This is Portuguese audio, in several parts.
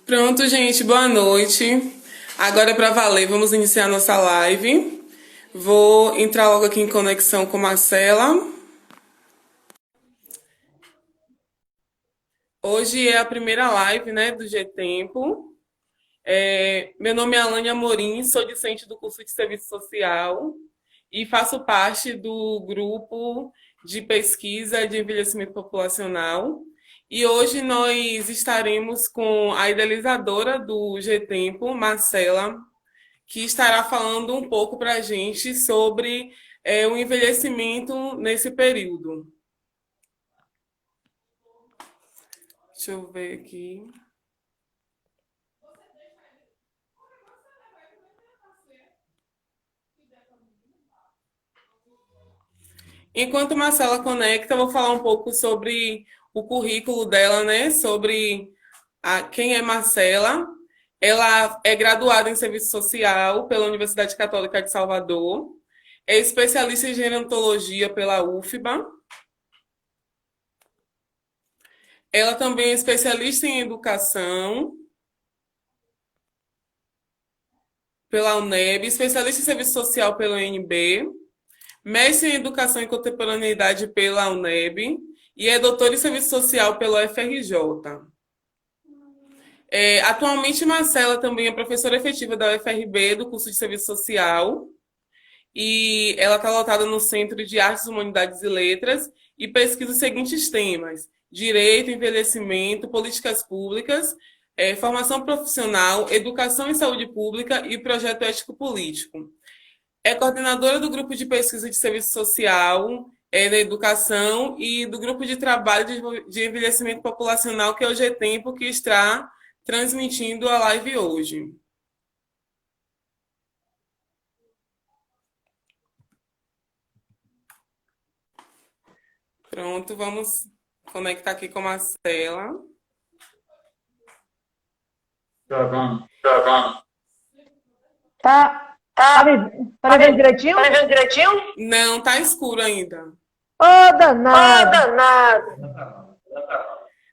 Pronto, gente, boa noite. Agora é para valer, vamos iniciar nossa live. Vou entrar logo aqui em conexão com Marcela. Hoje é a primeira live, né, do G-Tempo. Meu nome é Alane Amorim, sou discente do curso de Serviço Social e faço parte do grupo de pesquisa de envelhecimento populacional. E hoje nós estaremos com a idealizadora do G-Tempo, Marcela, que estará falando um pouco para a gente sobre o envelhecimento nesse período. Deixa eu ver aqui. Enquanto Marcela conecta, eu vou falar um pouco sobre o currículo dela, né? Sobre quem é Marcela. Ela é graduada em Serviço Social pela Universidade Católica de Salvador, é especialista em gerontologia pela UFBA. Ela também é especialista em educação pela UNEB, especialista em Serviço Social pela UNB, mestre em Educação e Contemporaneidade pela UNEB e é doutora em Serviço Social pela UFRJ. Atualmente, Marcela também é professora efetiva da UFRB, do curso de Serviço Social, e ela está lotada no Centro de Artes, Humanidades e Letras e pesquisa os seguintes temas: direito, envelhecimento, políticas públicas, formação profissional, educação e saúde pública e projeto ético-político. É coordenadora do grupo de pesquisa de serviço social, da educação e do grupo de trabalho de envelhecimento populacional, que é o G-Tempo, que está transmitindo a live hoje. Pronto, vamos conectar aqui com a Marcela. Gravando. Tá me vendo direitinho? Tá me vendo direitinho? Não, tá escuro ainda. Ô, danado!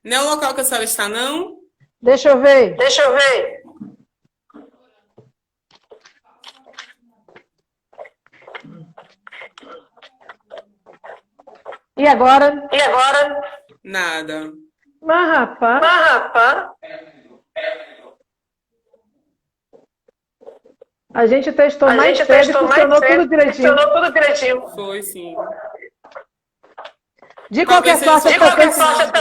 Não é o local que a senhora está, não? Deixa eu ver. E agora? Nada. Mas, rapaz, a gente testou mais cedo e funcionou tudo direitinho. Foi, sim. De qualquer sorte, as pessoas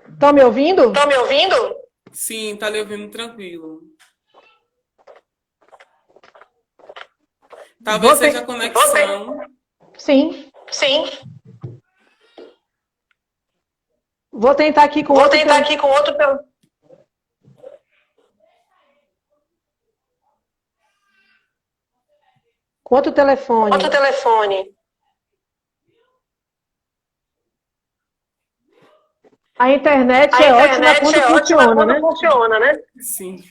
estão me ouvindo? Sim, tá lhe ouvindo tranquilo. Talvez seja a conexão. Sim. Vou tentar aqui com outro. Com outro telefone. A internet é ótima quando funciona, né? Sim.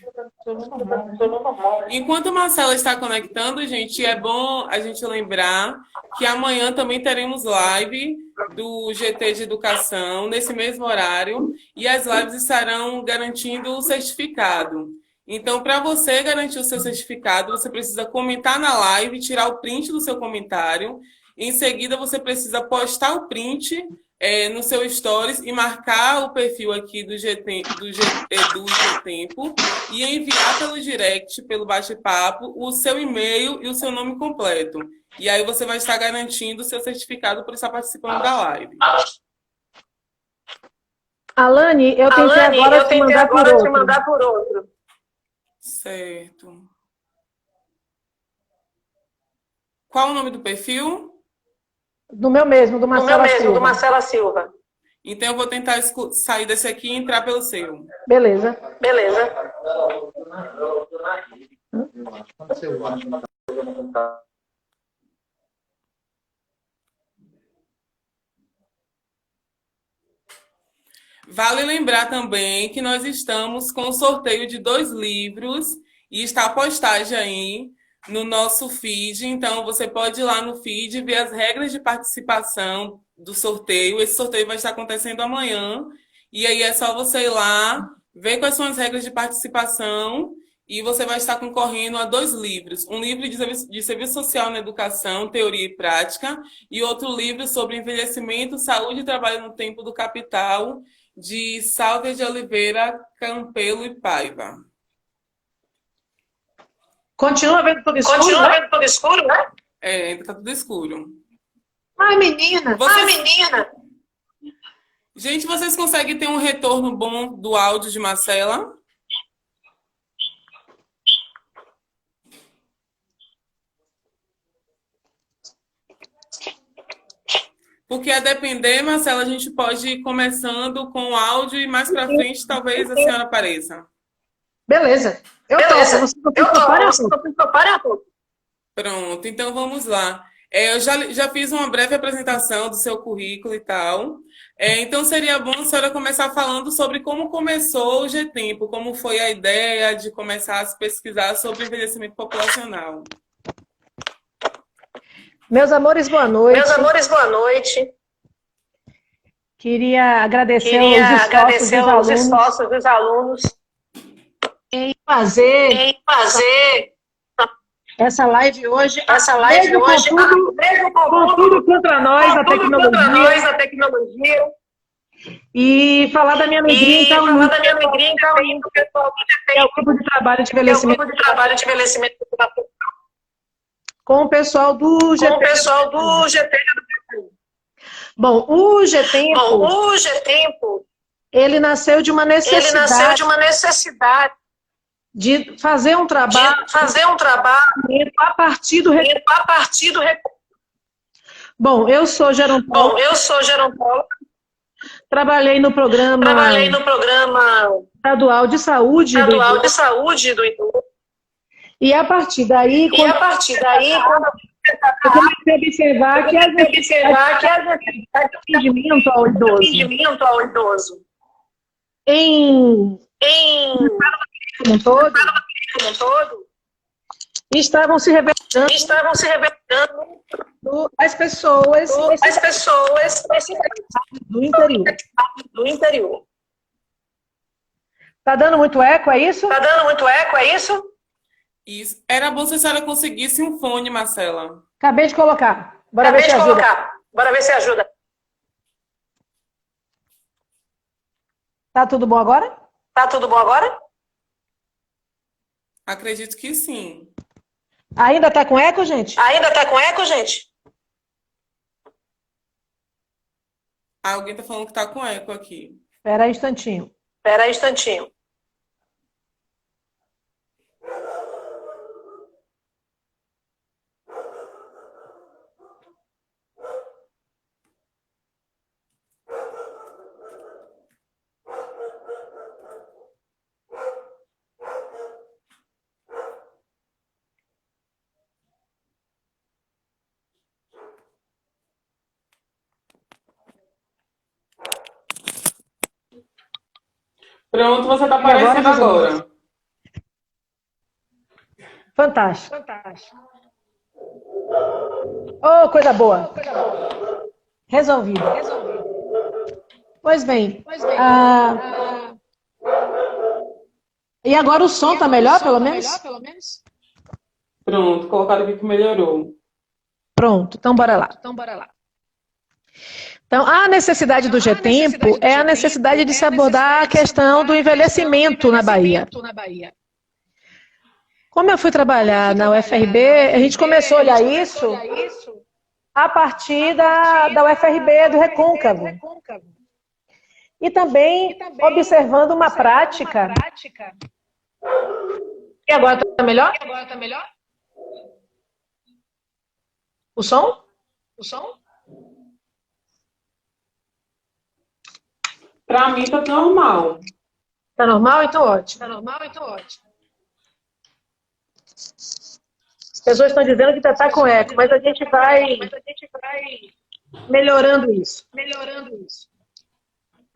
Enquanto a Marcela está conectando, gente, é bom a gente lembrar que amanhã também teremos live do GT de Educação, nesse mesmo horário, e as lives estarão garantindo o certificado. Então, para você garantir o seu certificado, você precisa comentar na live, tirar o print do seu comentário. Em seguida, você precisa postar o print no seu stories e marcar o perfil aqui do G-Tempo e enviar pelo direct, pelo bate-papo, o seu e-mail e o seu nome completo. E aí você vai estar garantindo o seu certificado por estar participando da live. Alane, eu tentei agora te mandar por outro. Certo. Qual o nome do perfil? Do meu mesmo, do Marcela Silva. Então eu vou tentar sair desse aqui e entrar pelo seu. Beleza. Vale lembrar também que nós estamos com o sorteio de 2 livros e está a postagem aí no nosso feed. Então, você pode ir lá no feed e ver as regras de participação do sorteio. Esse sorteio vai estar acontecendo amanhã. E aí é só você ir lá, ver quais são as regras de participação e você vai estar concorrendo a 2 livros. Um livro de serviço social na educação, teoria e prática, e outro livro sobre envelhecimento, saúde e trabalho no tempo do capital, de Sálvia de Oliveira, Campelo e Paiva. Continua vendo tudo escuro, Continua né? vendo tudo escuro, né? Ainda tá tudo escuro. Ai, menina. Ai, menina. Gente, vocês conseguem ter um retorno bom do áudio de Marcela? Porque a depender, Marcela, a gente pode ir começando com o áudio e mais para frente talvez a senhora apareça. Beleza. Eu topo. Pronto, então vamos lá. Eu já fiz uma breve apresentação do seu currículo e tal. Então seria bom a senhora começar falando sobre como começou o G-Tempo, como foi a ideia de começar a se pesquisar sobre envelhecimento populacional. Meus amores, boa noite. Meus amores, boa noite. Queria agradecer os esforços dos alunos em fazer essa live hoje. Mesmo com tudo contra nós, a tecnologia. E falar da minha alegria, então, que é o grupo de trabalho de envelhecimento. Com o pessoal do GT. Bom, o G-Tempo, ele nasceu de uma necessidade de fazer um trabalho a partir do recurso. Bom, eu sou gerontóloga. Trabalhei no programa estadual de saúde do idoso. E a partir daí, quando eu comecei a observar que as necessidades de atendimento ao idoso como um todo estavam se revelando as pessoas do interior. Tá dando muito eco, é isso? Isso. Era bom se a senhora conseguisse um fone, Marcela. Acabei de colocar. Bora ver se ajuda. Tá tudo bom agora? Acredito que sim. Ainda tá com eco, gente? Alguém tá falando que tá com eco aqui. Espera aí um instantinho. Pronto, você tá aparecendo agora. Fantástico. Oh, coisa boa. Resolvido. Pois bem. E agora o som tá melhor, pelo menos? Pronto, colocaram aqui que melhorou. Pronto, então bora lá. Então, a necessidade do G-Tempo é a necessidade de se abordar a questão do envelhecimento na Bahia. Como eu fui trabalhar na UFRB, a gente começou a olhar isso a partir da UFRB do Recôncavo. E também observando uma prática. E agora está melhor? O som? Para mim tá normal. Tá normal? Então ótimo. As pessoas estão dizendo que tá com eco, mas a gente vai melhorando isso.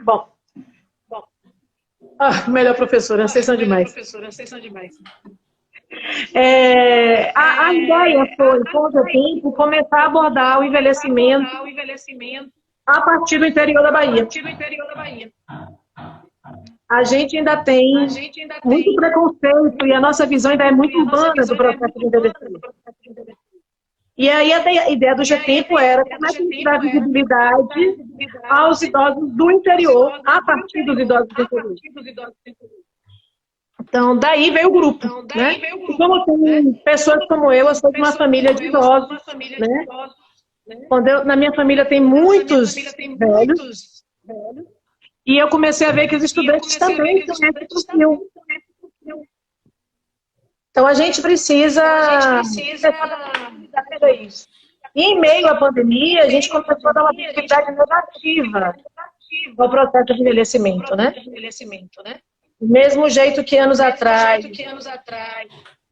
Bom. Melhor professora, vocês são demais. A ideia foi, com o tempo, começar a abordar o envelhecimento a partir do interior da Bahia. a gente ainda tem muito preconceito e a nossa visão ainda é muito urbana do processo de envelhecimento. E aí a ideia do G-Tempo era como é que a gente dá visibilidade aos idosos do interior, a partir dos idosos do interior. Então, daí veio o grupo, né? E como tem pessoas como eu sou de uma família de idosos, né? Na minha família tem muitos velhos, e eu comecei a ver que os estudantes também têm esse perfil. Então, a gente precisa isso. E em meio à pandemia, a gente começou a dar uma visibilidade negativa ao processo de envelhecimento, né? Do mesmo jeito que anos atrás,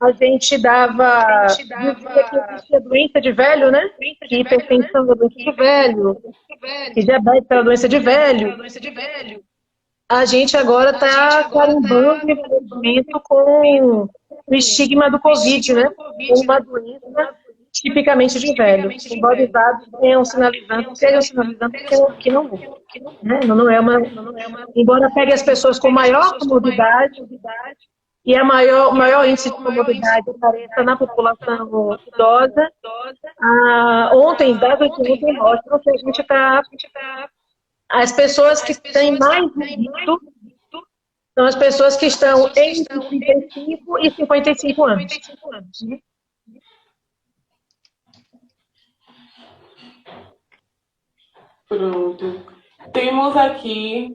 a gente dava, dizia que existia doença de velho, né? Que hipertensão é doença de velho, que diabetes é doença de velho. A gente agora está carimbando o envelhecimento com o estigma do Covid, né? Uma doença tipicamente de velho. Embora os dados tenham sinalizando que não é. Né? Não é uma. Embora pegue as pessoas com maior comorbidade, e o maior índice de comorbidade apareça na população idosa, dados de ontem mostram que a gente está. As pessoas que têm mais risco são as pessoas que estão entre 35 e 55 anos. Pronto. Temos aqui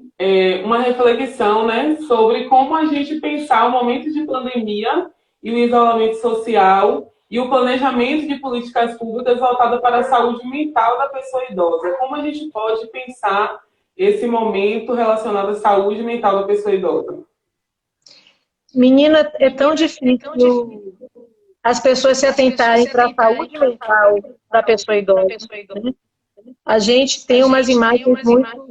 uma reflexão, né, sobre como a gente pensar o momento de pandemia e o isolamento social e o planejamento de políticas públicas voltadas para a saúde mental da pessoa idosa. Como a gente pode pensar esse momento relacionado à saúde mental da pessoa idosa? Menina, é tão difícil as pessoas se atentarem para a saúde mental da pessoa idosa. Né? A gente tem umas imagens muito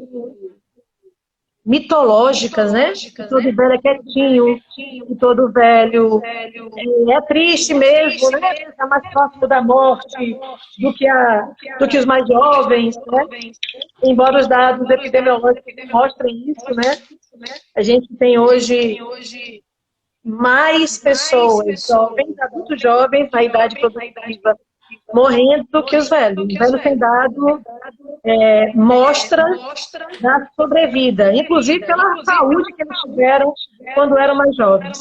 mitológicas, né? Que todo velho é quietinho, que todo velho é triste mesmo, né? Está mais próximo da morte do que os mais jovens, né? Embora os dados epidemiológicos mostrem isso, né? A gente tem hoje mais pessoas jovens, adultos jovens, na idade produtiva, morrendo do que os velhos. Os velhos têm dado mostra da sobrevida, inclusive pela saúde que eles tiveram quando eram mais jovens.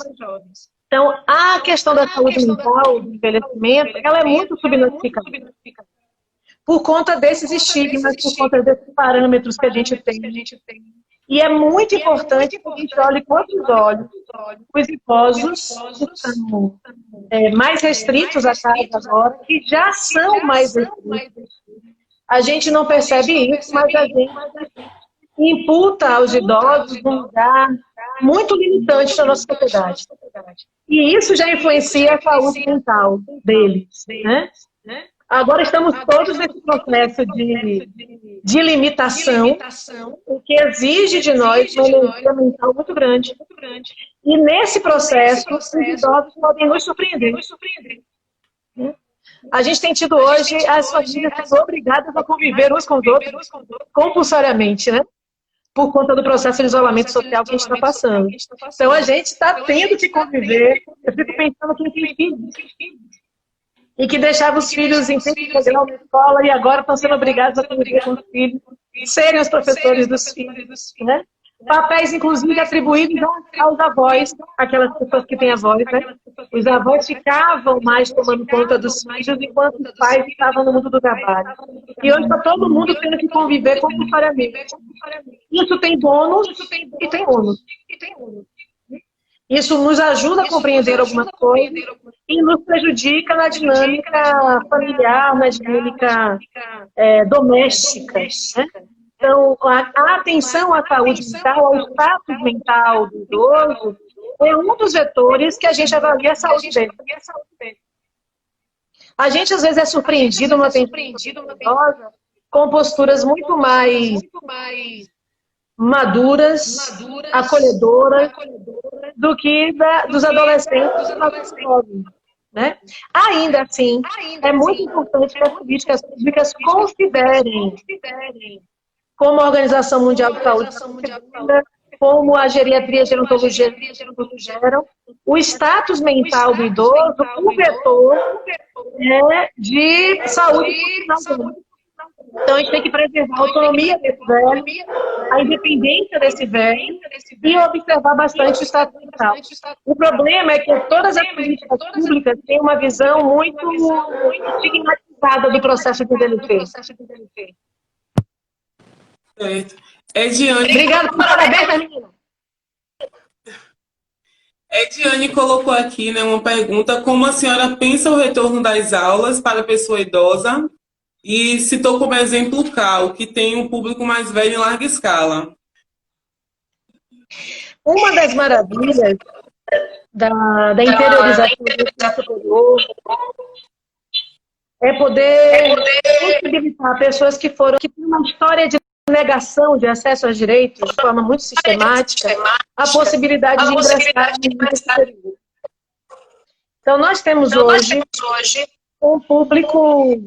Então, a questão da saúde mental, do envelhecimento, ela é muito subnotificada. Por conta desses estigmas, por conta desses parâmetros que a gente tem. E é muito importante que a gente olhe com outros olhos os idosos que são mais restritos à casa agora, que já são mais restritos. A gente não percebe isso, mas a gente imputa aos idosos um lugar muito limitante na nossa sociedade. E isso já influencia a saúde mental deles, né? Agora estamos todos nesse processo de limitação, o que exige de nós uma energia mental muito grande. E nesse processo, os idosos podem nos surpreender. A gente tem tido hoje as famílias sendo obrigadas a conviver uns com os outros compulsoriamente, né? Por conta do processo de isolamento social que a gente está passando. Então a gente está tendo que conviver. Eu fico pensando quem tem filhos. E que deixava os filhos em tempo integral na escola e agora estão sendo obrigados a conviver com os filhos, serem os professores dos filhos, né? Papéis, inclusive, atribuídos aos avós, aquelas pessoas que têm avós, né? Os avós ficavam mais tomando conta dos filhos, enquanto os pais estavam no mundo do trabalho. E hoje está todo mundo tendo que conviver compulsoriamente. Isso tem bônus e tem ônus. Isso nos ajuda a compreender algumas coisas e nos prejudica na dinâmica familiar, na dinâmica doméstica, né? Então, a atenção à saúde mental, ao status mental do idoso, é um dos vetores que a gente avalia a saúde dele. A gente, às vezes, é surpreendido numa atenção idosa com posturas muito mais maduras, acolhedoras, do que dos adolescentes e dos jovens, né? Ainda assim, é muito importante que as políticas públicas considerem, como a Organização Mundial de Saúde, como a geriatria e a gerontologia geram, o status mental do idoso, o vetor de saúde funcional. Então, a gente tem que preservar a autonomia desse velho, a independência desse velho e observar bastante o status mental. O problema é que todas as políticas públicas têm uma visão muito estigmatizada do processo de envelhecer. Certo. Ediane, Obrigada por parabéns, menina. Ediane colocou aqui, né, uma pergunta: como a senhora pensa o retorno das aulas para a pessoa idosa? E citou como exemplo o CAU, que tem um público mais velho em larga escala. Uma das maravilhas da interiorização do ensino superior é poder possibilitar pessoas que têm uma história de negação de acesso aos direitos de forma muito sistemática, a possibilidade de ingressar no ensino superior. Então, nós temos hoje um público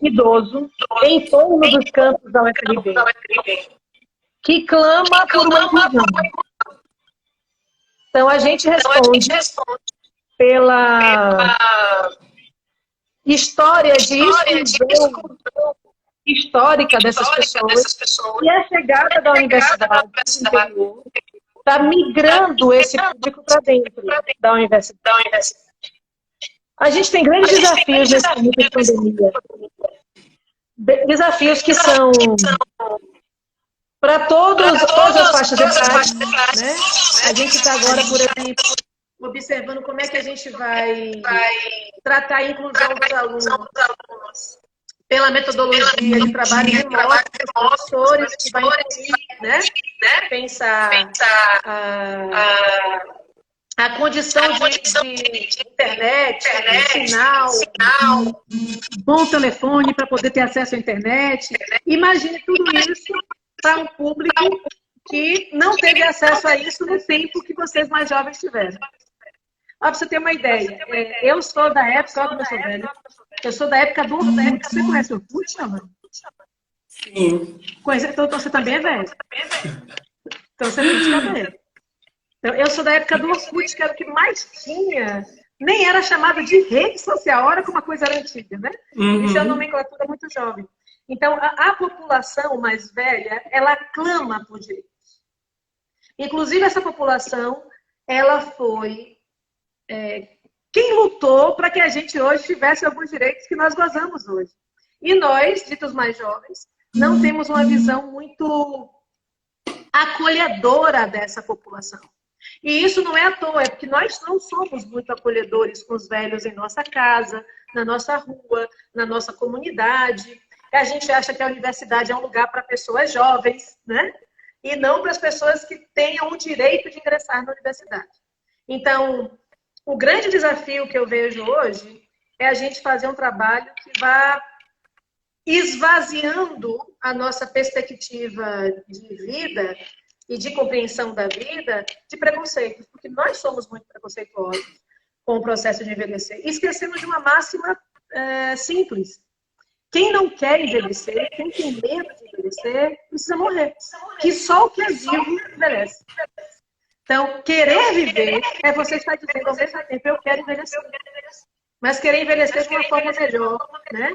idoso em torno dos campos da UFRB que clama por uma inclusão. Então, a gente responde pela história de exclusão histórica dessas pessoas e a chegada da universidade do interior está migrando esse público para dentro da universidade. A gente tem grandes desafios nesse momento de pandemia. Desafios que são para todas as faixas etárias, né? A gente está agora, por exemplo, observando como é que a gente vai tratar a inclusão dos alunos pela metodologia de trabalho remoto dos professores, que vai incluir, né? Pensar a condição de internet, sinal, bom telefone para poder ter acesso à internet. Imagine tudo isso para um público que não teve acesso a isso no tempo que vocês mais jovens tiveram. Para você ter uma ideia, eu sou da época, olha como eu sou velha, eu sou da época do Orkut. Você conhece o Orkut, chama? Sim. Então você também é velho. Então você tem que saber. Eu sou da época do Orkut, que era o que mais tinha. Nem era chamado de rede social. Olha como a coisa era antiga, né? Uhum. Isso é uma nomenclatura muito jovem. Então, a população mais velha, ela clama por direitos. Inclusive, essa população, ela foi quem lutou para que a gente hoje tivesse alguns direitos que nós gozamos hoje. E nós, ditos mais jovens, não temos uma visão muito acolhedora dessa população. E isso não é à toa, é porque nós não somos muito acolhedores com os velhos em nossa casa, na nossa rua, na nossa comunidade. A gente acha que a universidade é um lugar para pessoas jovens, né? E não para as pessoas que tenham o direito de ingressar na universidade. Então, o grande desafio que eu vejo hoje é a gente fazer um trabalho que vá esvaziando a nossa perspectiva de vida e de compreensão da vida de preconceitos, porque nós somos muito preconceituosos com o processo de envelhecer. E esquecemos de uma máxima simples. Quem não quer envelhecer, quem tem medo de envelhecer, precisa morrer. Que só o que é vivo envelhece. Então, querer viver é você estar dizendo ao mesmo tempo, eu quero envelhecer. Mas querer envelhecer de uma forma melhor, né?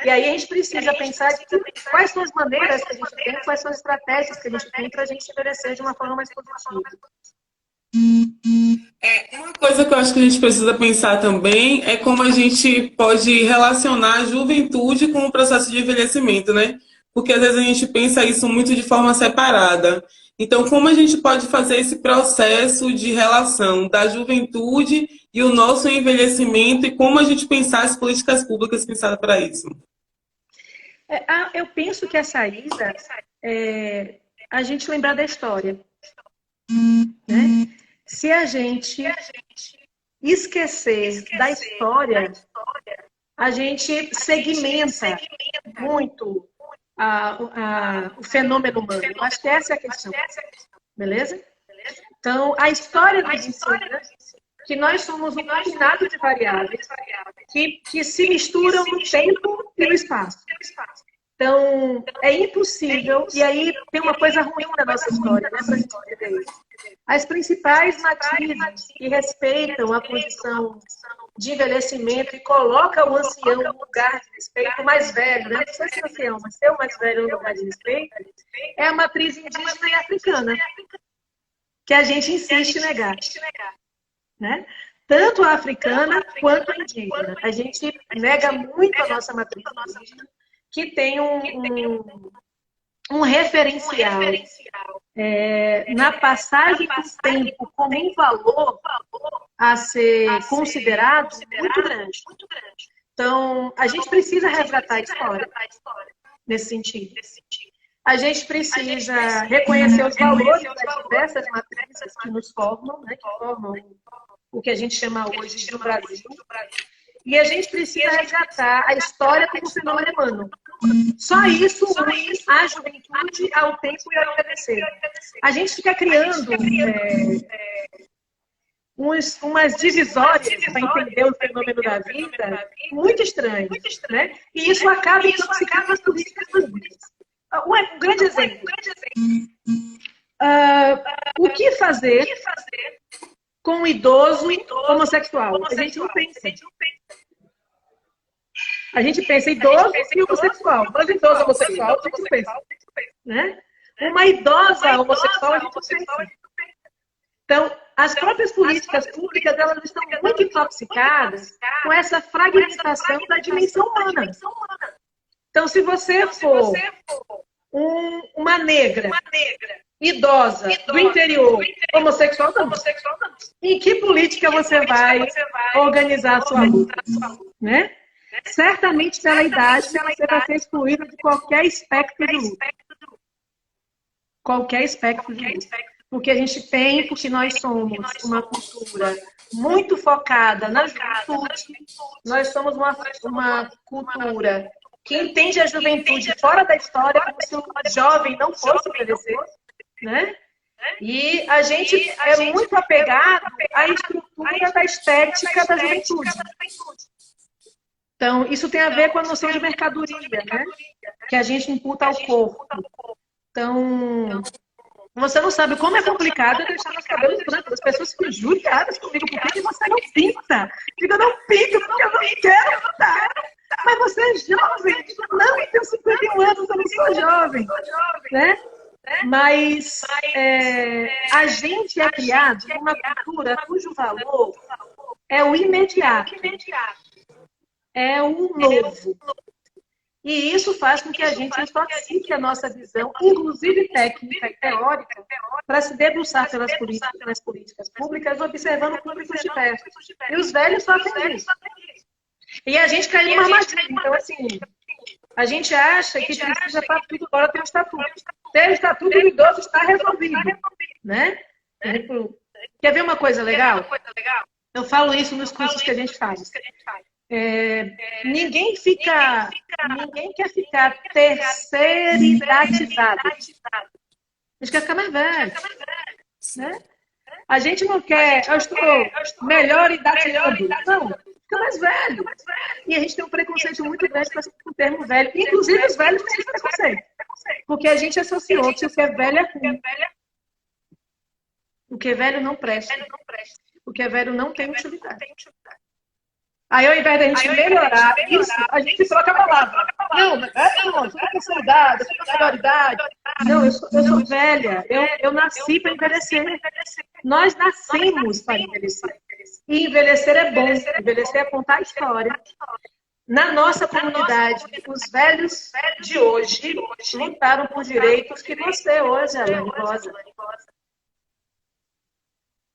E aí a gente precisa pensar de quais são as maneiras que a gente tem, quais são as estratégias que a gente tem para a gente envelhecer de uma forma mais positiva. Uma coisa que eu acho que a gente precisa pensar também é como a gente pode relacionar a juventude com o processo de envelhecimento, né? Porque às vezes a gente pensa isso muito de forma separada. Então, como a gente pode fazer esse processo de relação da juventude e o nosso envelhecimento e como a gente pensar as políticas públicas pensadas para isso? Eu penso que a saída é a gente lembrar da história. Né? Se a gente esquecer da história, a gente segmenta muito o fenômeno humano. Eu acho que essa é a questão. Beleza? Então, a história nos ensina que nós somos um combinado de variáveis que se misturam no tempo e no espaço. Então, é impossível, e aí tem uma coisa ruim na nossa história, né, para a gente entender isso. As principais matrizes que respeitam a condição de envelhecimento e colocam o ancião no lugar de respeito, o mais velho, né? Não sei se é ancião, mas ser o mais velho no lugar de respeito, é a matriz indígena e africana, que a gente insiste em negar, né? Tanto a africana quanto a indígena. A gente nega muito a nossa matriz indígena, que tem um referencial na passagem do tempo como um valor a ser considerado muito grande. Então, a gente precisa resgatar a história nesse sentido. A gente precisa reconhecer os valores das diversas matrizes que nos formam, né, que formam o que a gente chama hoje de Brasil. E a gente precisa resgatar a história como fenômeno humano. Só isso une a juventude ao tempo e ao envelhecer. A gente fica criando umas divisórias para entender o fenômeno da vida muito estranhas, né? E isso acaba intoxicando as políticas públicas. Um grande exemplo. O que fazer com um idoso homossexual? A gente não pensa. A gente pensa em idoso e homossexual. Mas idoso homossexual, a gente não pensa. Né? Uma idosa homossexual, a gente não pensa. Então, as próprias políticas públicas, elas estão muito intoxicadas com essa fragmentação da dimensão humana. Então, se você for uma negra idosa do interior, homossexual, não. Em que política você vai organizar a sua luta? Né? Certamente, pela idade, você vai ser excluída de qualquer espectro de luta. Qualquer espectro de luta. Porque a gente tem, porque nós somos uma cultura muito focada na juventude, nós somos uma cultura que entende a juventude fora da história, como se o jovem não fosse envelhecer, né? E a gente é muito apegado à estrutura da estética da juventude. Então, isso tem a ver com a noção de mercadoria, né? Que a gente imputa ao corpo. Então, você não sabe como é complicado deixar meus cabelos brancos. As pessoas ficam judiadas comigo. Por que você não pinta? Diga, não pinto porque eu não quero pintar. Mas você é jovem. Não, eu tenho 51 anos, eu não sou jovem. Né? Mas a gente é criado numa cultura cujo valor é o imediato. É o novo. E isso faz com que a gente intoxique a nossa visão, inclusive técnica e teórica, para se debruçar pelas políticas públicas, observando o público de perto. E os velhos fazem isso. E a gente cai numa armadilha. Então, assim, a gente acha que precisa para tudo agora ter um estatuto. Ter o estatuto do idoso está resolvido. Né? Quer ver uma coisa legal? Eu falo isso nos cursos que a gente faz. Ninguém quer ficar terceiridadizado. A gente quer ficar mais velho. Né? A gente não quer, eu estou melhor idateando. Não, fica mais velho. E a gente tem um preconceito muito grande com o termo velho. Inclusive os velhos têm esse preconceito. Porque a gente associou que o que é velho é ruim. O que é velho não presta. O que é velho não tem utilidade. Aí, ao invés da gente melhorar isso, a gente troca a palavra. Não, mas não, eu sou da terceira idade, eu sou da melhor idade. Não, eu sou velha. Eu nasci para envelhecer. Nós nascemos para envelhecer. E envelhecer é bom. Envelhecer é contar a história. Na nossa comunidade, os velhos de hoje lutaram por direitos que você hoje, Alane Rosa.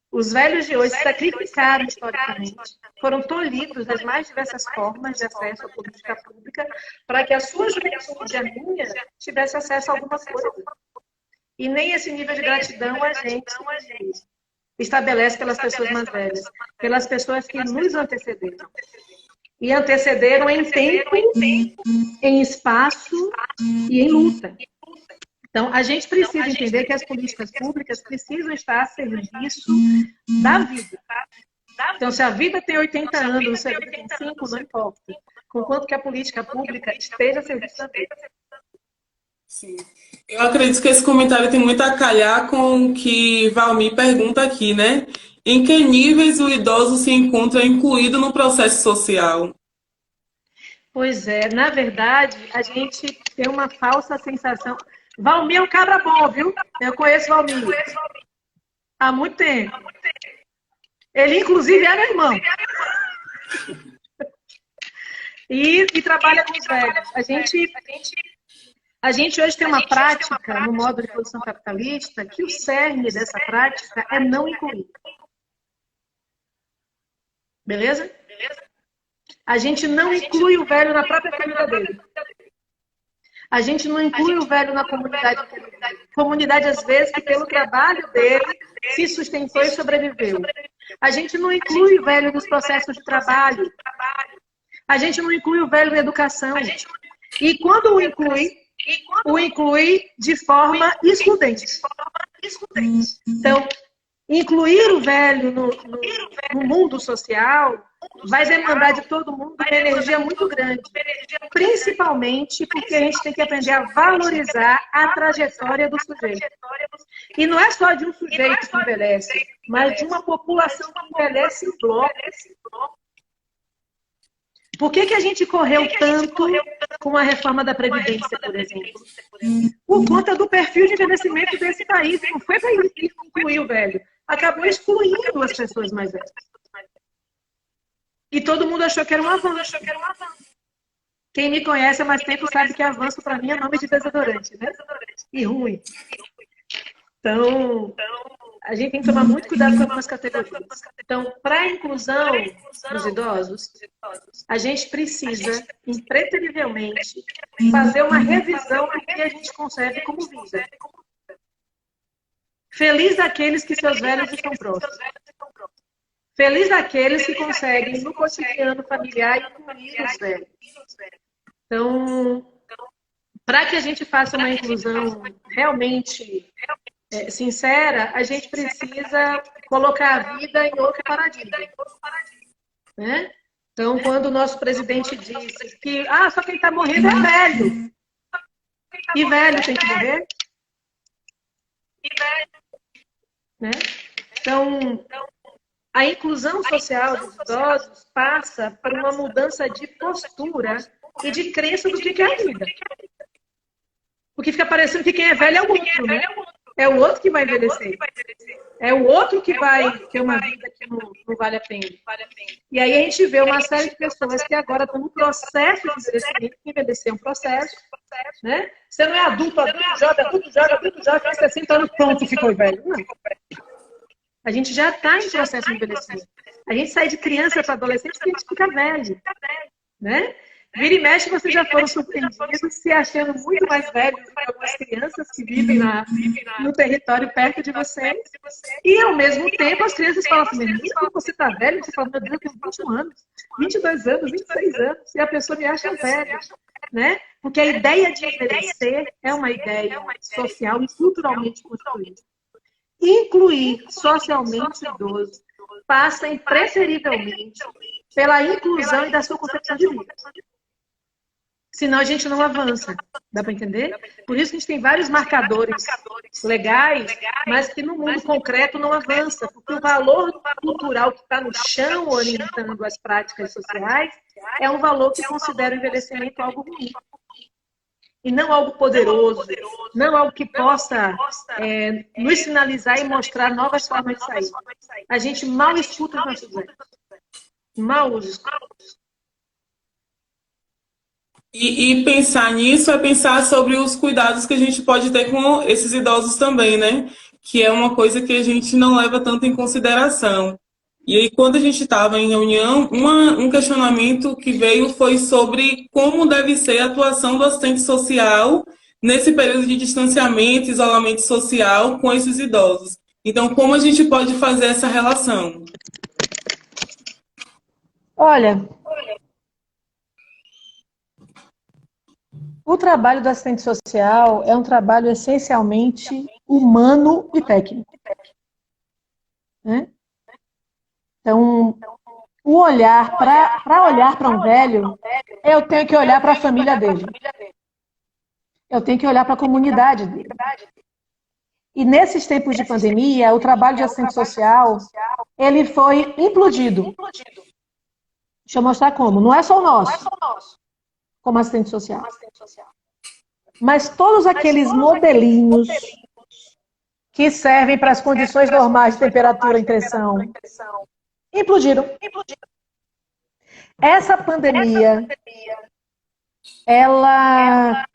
Os velhos de hoje sacrificaram historicamente, foram tolhidos das mais diversas formas de acesso à política pública para que a sua juventude e a minha tivesse acesso a alguma coisa. E nem esse nível de gratidão a gente estabelece pelas pessoas mais velhas, pelas pessoas que nos antecederam. E antecederam em tempo, em espaço e em luta. Então, a gente precisa entender que as políticas públicas precisam estar a serviço da vida. Então, se a vida tem 80 anos, se a vida tem 5, não importa. Conquanto que a política pública esteja a serviço da vida. Sim. Eu acredito que esse comentário tem muito a calhar com o que Valmir pergunta aqui, né? Em que níveis o idoso se encontra incluído no processo social? Pois é, na verdade, a gente tem uma falsa sensação. Valmir é um cabra bom, viu? Eu conheço Valmir há muito tempo. Ele, inclusive, é meu irmão. E trabalha com os velhos. A gente hoje tem uma prática no modo de produção capitalista que o cerne dessa prática é não incluir. Beleza? A gente não inclui o velho na própria família dele. A gente não inclui o velho na comunidade. Comunidade, às vezes, que pelo trabalho dele se sustentou e sobreviveu. A gente não inclui o velho nos processos de trabalho. A gente não inclui o velho na educação. E quando o inclui de forma excludente. Então, incluir o velho no mundo social vai demandar de todo mundo uma energia muito grande. Principalmente porque a gente tem que aprender a valorizar a trajetória do sujeito. E não é só de um sujeito que envelhece, mas de uma população que envelhece em bloco. Por que a gente correu tanto com a reforma da Previdência, por exemplo? Por conta do perfil de envelhecimento desse país. Não foi para incluir o velho. Acabou excluindo as pessoas mais velhas. E todo mundo achou que era um avanço. Quem me conhece há mais tempo sabe que avanço para mim é nome de desodorante, né? E ruim. Então, a gente tem que tomar muito cuidado com algumas categorias. Então, para a inclusão dos idosos, a gente precisa, impreterivelmente, fazer uma revisão do que a gente concebe como vida. Feliz daqueles que seus velhos estão próximos. Feliz daqueles que conseguem, no cotidiano familiar, incluir os velhos. Então, para que a gente faça uma inclusão realmente sincera, a gente precisa colocar a vida em outro paradigma. Né? Então, quando o nosso presidente disse que só quem está morrendo é velho. E velho tem que morrer? Né? Então, a inclusão social dos idosos passa por uma mudança de postura e de crença do que é a vida. Porque fica parecendo que quem é velho é o outro, né? É o outro que vai envelhecer. É o outro que vai ter uma vida que não vale a pena. E aí a gente vê uma série de pessoas que agora estão no processo de envelhecimento, que envelhecer é um processo, né? Você não é adulto, joga, faz 60 anos, pronto, ficou velho. Não. A gente já está em processo de envelhecimento. A gente sai de criança para adolescente e a gente fica velho, né? Vira e mexe, vocês já foram surpreendidos se achando muito mais velhos do que algumas crianças que vivem no território perto de vocês. E, ao mesmo tempo, as crianças falam assim, menino, você está velho? Você fala, meu Deus, eu tenho 21 anos, 22 anos, 26 anos. E a pessoa me acha velho, né? Porque a ideia de envelhecer é uma ideia social e culturalmente construída. Incluir socialmente o idoso passa impreterivelmente pela inclusão e da sua concepção de vida. Senão a gente não avança. Dá para entender? Por isso que a gente tem vários marcadores legais, mas que no mundo concreto não avança. Porque o valor cultural que está no chão orientando as práticas sociais é um valor que considera o envelhecimento algo ruim. E não algo poderoso, não algo que possa nos sinalizar e mostrar novas formas de sair. A gente mal escuta os nossos velhos. Mal os escuta. E pensar nisso é pensar sobre os cuidados que a gente pode ter com esses idosos também, né? Que é uma coisa que a gente não leva tanto em consideração. E aí, quando a gente estava em reunião, um questionamento que veio foi sobre como deve ser a atuação do assistente social nesse período de distanciamento, isolamento social com esses idosos. Então, como a gente pode fazer essa relação? Olha, o trabalho do assistente social é um trabalho essencialmente humano e técnico. Né? Então, o olhar, para olhar para um velho, eu tenho que olhar para a família dele. eu tenho que olhar para a comunidade dele. E nesses tempos de pandemia, o trabalho de assistente social, ele foi implodido. Deixa eu mostrar como. Não é só o nosso, como assistente social. Mas todos aqueles modelinhos que servem para as condições normais de temperatura e impressão implodiram. Essa pandemia, ela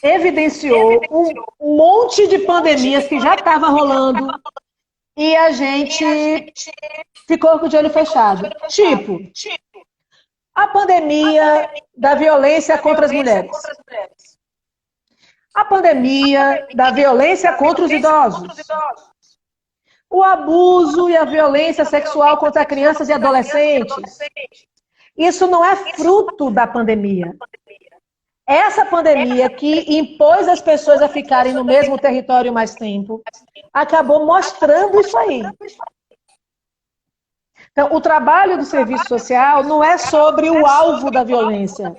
evidenciou um monte de pandemias que já estava rolando e a gente ficou com o de olho fechado. Tipo, a pandemia da violência contra as mulheres. A pandemia da violência contra os idosos. O abuso e a violência sexual contra crianças e adolescentes. Isso não é fruto da pandemia. Essa pandemia que impôs as pessoas a ficarem no mesmo território mais tempo, acabou mostrando isso aí. Então, o trabalho do serviço social não é sobre o alvo da violência.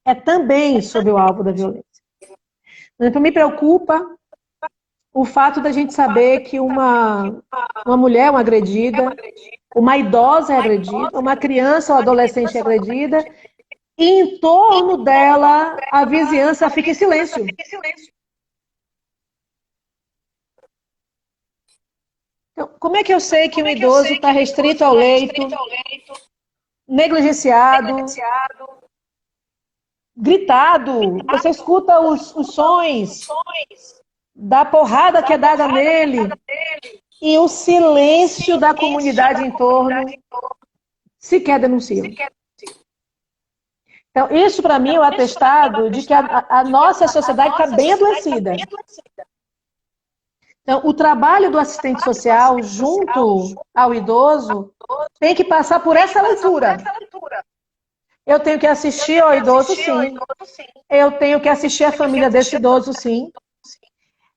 É também sobre o alvo da violência. Por exemplo, me preocupa o fato da gente saber que uma mulher é uma agredida, uma idosa é agredida, uma criança ou adolescente é agredida, e em torno dela a vizinhança fica em silêncio. Então, como é que eu sei que um idoso está restrito ao leito, negligenciado, gritado? Você escuta os sons da porrada que é dada nele e o silêncio da comunidade em torno sequer denuncia. Então, isso para mim é o atestado de que a nossa sociedade está bem adoecida. Então, o trabalho do assistente social junto ao idoso tem que passar por essa leitura. Eu tenho que assistir ao idoso, sim. Eu tenho que assistir a família desse idoso, sim.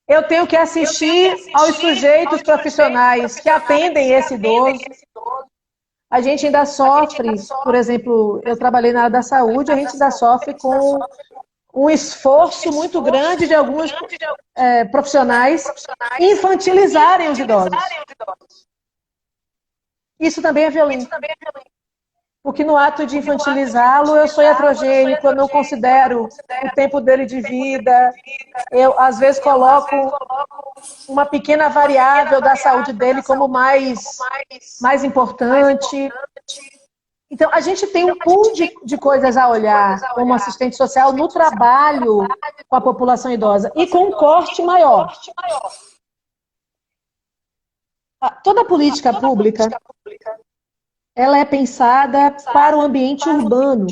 Eu tenho que assistir aos sujeitos profissionais que atendem esse idoso. A gente ainda sofre, por exemplo, eu trabalhei na área da saúde, a gente ainda sofre com um esforço muito grande de alguns profissionais infantilizarem os idosos. Isso também é violento. Porque no ato de infantilizá-lo, eu sou iatrogênico, eu não considero o tempo dele de vida, eu às vezes coloco uma pequena variável da saúde dele como mais importante. Então, a gente tem um pool de coisas a olhar como assistente social no trabalho com a população idosa e com um corte maior. Toda política pública, ela é pensada para o ambiente urbano.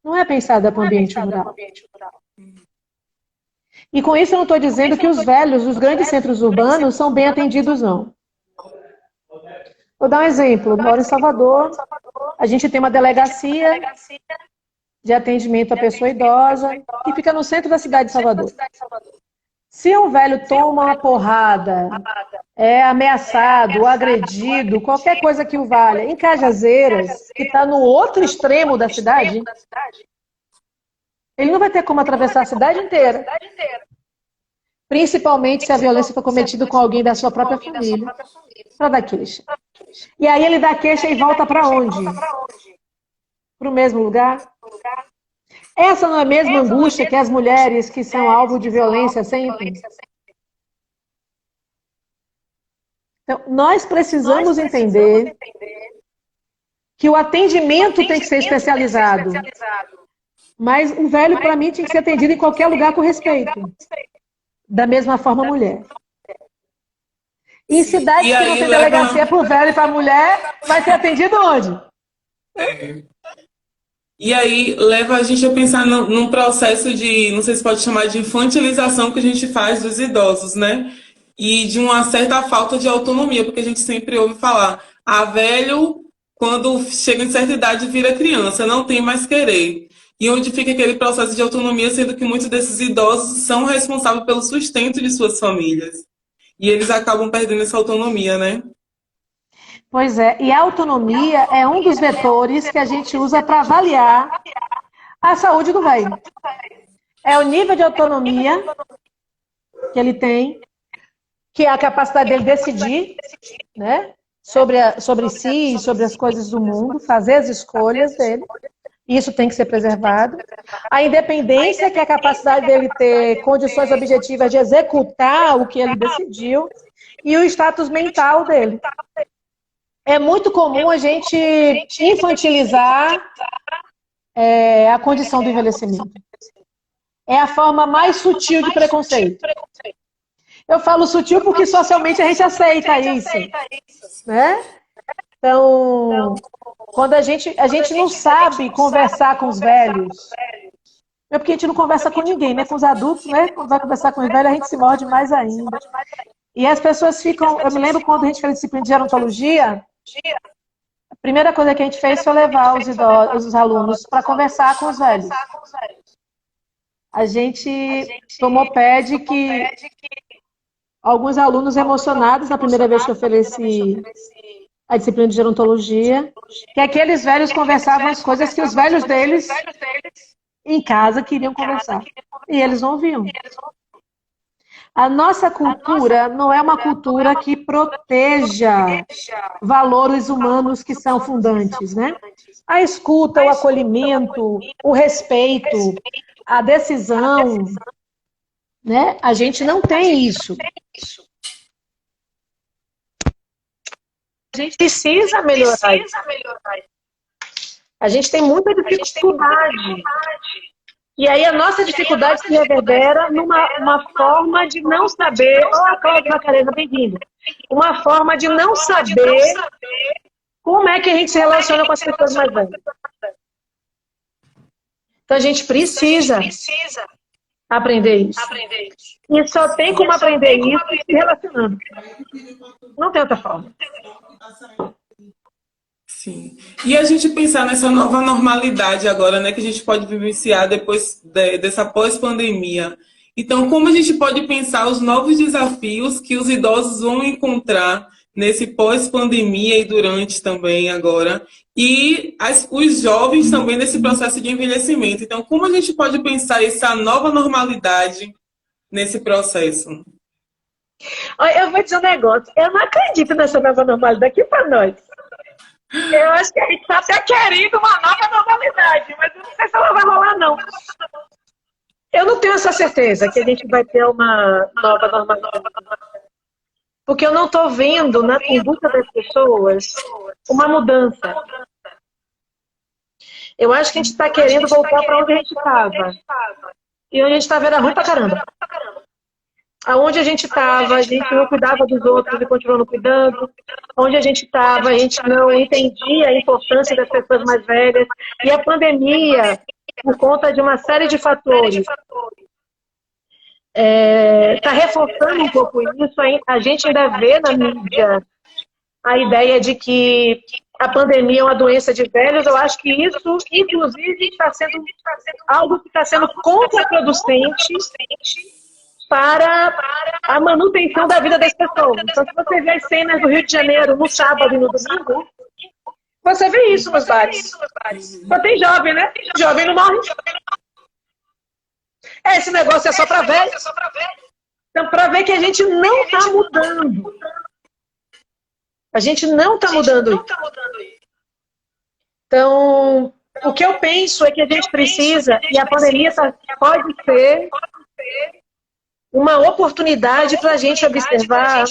Não é pensada para o ambiente rural. E com isso eu não estou dizendo que os velhos dos grandes centros urbanos são bem atendidos, não. Vou dar um exemplo. Eu moro em Salvador, a gente tem uma delegacia de atendimento à pessoa idosa que fica no centro da cidade de Salvador. Se um velho toma uma porrada, é ameaçado, ou agredido, qualquer coisa que o valha, em Cajazeiras, que está no outro extremo da cidade, ele não vai ter como atravessar a cidade inteira. Principalmente se a violência for cometida com alguém da sua própria família, para dar queixa. E aí ele dá queixa e volta para onde? Para o mesmo lugar? Essa não é a mesma angústia que as mulheres que são alvo de violência sentem? Então, nós precisamos entender que o atendimento tem que ser especializado. Mas o velho, para mim, tinha que ser atendido em qualquer lugar com respeito. Da mesma forma, a mulher. Em cidades que não tem delegacia para o velho e para a mulher, vai ser atendido onde? E aí leva a gente a pensar num processo de, não sei se pode chamar de infantilização que a gente faz dos idosos, né? E de uma certa falta de autonomia, porque a gente sempre ouve falar, velho, quando chega em certa idade, vira criança, não tem mais querer. E onde fica aquele processo de autonomia, sendo que muitos desses idosos são responsáveis pelo sustento de suas famílias. E eles acabam perdendo essa autonomia, né? Pois é, e a autonomia é um dos vetores que a gente usa para avaliar A saúde do velho. É o nível de autonomia que ele tem, que é a capacidade dele decidir, né, sobre si e sobre as coisas do mundo, fazer as escolhas dele. Isso tem que ser preservado. A independência, que é a capacidade dele ter condições objetivas de executar o que ele decidiu. E o status mental dele. É muito comum a gente infantilizar a condição do envelhecimento. É a forma mais sutil de preconceito. Eu falo sutil porque socialmente a gente aceita isso, né? Então, quando a gente não sabe conversar com os velhos, é porque a gente não conversa com ninguém, né? Com os adultos, né? Quando vai conversar com os velhos, a gente se morde mais ainda. E as pessoas ficam... Eu me lembro quando a gente fez disciplina de gerontologia, a primeira coisa que a gente fez foi levar os alunos para conversar com os velhos. A gente tomou pé de que alguns alunos emocionados na primeira vez que eu ofereci a disciplina de gerontologia, que aqueles velhos conversavam as coisas que os velhos deles em casa queriam conversar. E eles não ouviam. A nossa cultura não é uma cultura que proteja valores humanos que são fundantes, né? A escuta, o acolhimento, o respeito, a decisão, né? A gente não tem isso. A gente precisa melhorar isso. A gente tem muita dificuldade. E aí a nossa dificuldade se reverbera numa forma de não saber... Olha a Cláudia Macarena, bem-vinda. Uma forma de não saber como é que a gente se relaciona com as pessoas mais velhas. Então a gente precisa aprender isso. E só tem como aprender isso se relacionando. Não tem outra forma. Sim. E a gente pensar nessa nova normalidade agora, né, que a gente pode vivenciar depois dessa pós-pandemia. Então, como a gente pode pensar os novos desafios que os idosos vão encontrar nesse pós-pandemia e durante também agora, e os jovens também nesse processo de envelhecimento. Então, como a gente pode pensar essa nova normalidade nesse processo? Eu vou dizer um negócio, eu não acredito nessa nova normalidade aqui para nós. Eu acho que a gente está até querendo uma nova normalidade, mas eu não sei se ela vai rolar, não. Eu não tenho essa certeza que a gente vai ter uma nova normalidade. Porque eu não estou vendo na conduta das pessoas uma mudança. Eu acho que a gente está querendo voltar para onde a gente estava. E onde a gente estava era ruim pra caramba. Aonde a gente estava, a gente não cuidava dos outros e continuou não cuidando. Onde a gente estava, a gente não entendia a importância das pessoas mais velhas. E a pandemia, por conta de uma série de fatores, está reforçando um pouco isso. A gente ainda vê na mídia a ideia de que a pandemia é uma doença de velhos. Eu acho que isso, inclusive, está sendo algo que está sendo contraproducente para a manutenção da vida das pessoas. Então, se você vê as cenas do Rio de Janeiro no sábado e no domingo, você vê isso nos bares. Só tem jovem, né? Jovem não morre. Esse negócio é só para velho. Então, para ver que a gente não está mudando. A gente não está mudando isso. Então, o que eu penso é que a gente precisa, e a pandemia pode ser uma oportunidade para a gente observar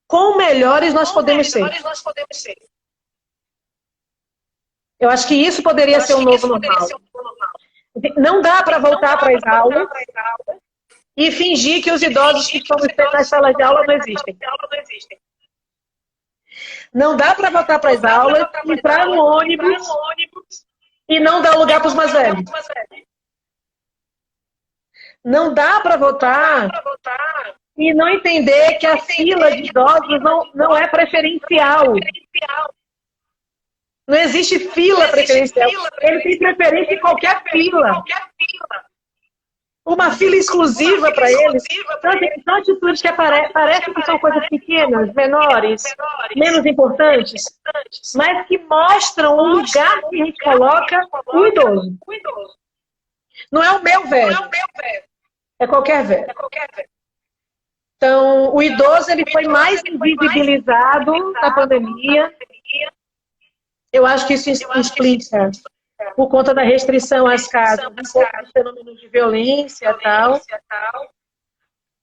quão melhores nós podemos ser. Eu acho que isso poderia ser um novo normal. Não dá para voltar para as aulas e fingir que os idosos que estão nas salas de aula não existem. Não dá para voltar para as aulas, entrar no ônibus e não dar lugar para os mais velhos. Não dá para votar e não entender que a fila de idosos não é preferencial. Não existe fila preferencial. Ele tem preferência em qualquer fila. uma fila exclusiva para eles. Então, são atitudes que parecem que são coisas pequenas, menores, menos importantes, mas que mostram o lugar que a gente coloca o idoso. Não é o meu velho, é qualquer velho. Então, o idoso ele foi mais invisibilizado na pandemia. Eu acho que isso explica, por conta da restrição às casas, um pouco dos fenômenos de violência e tal.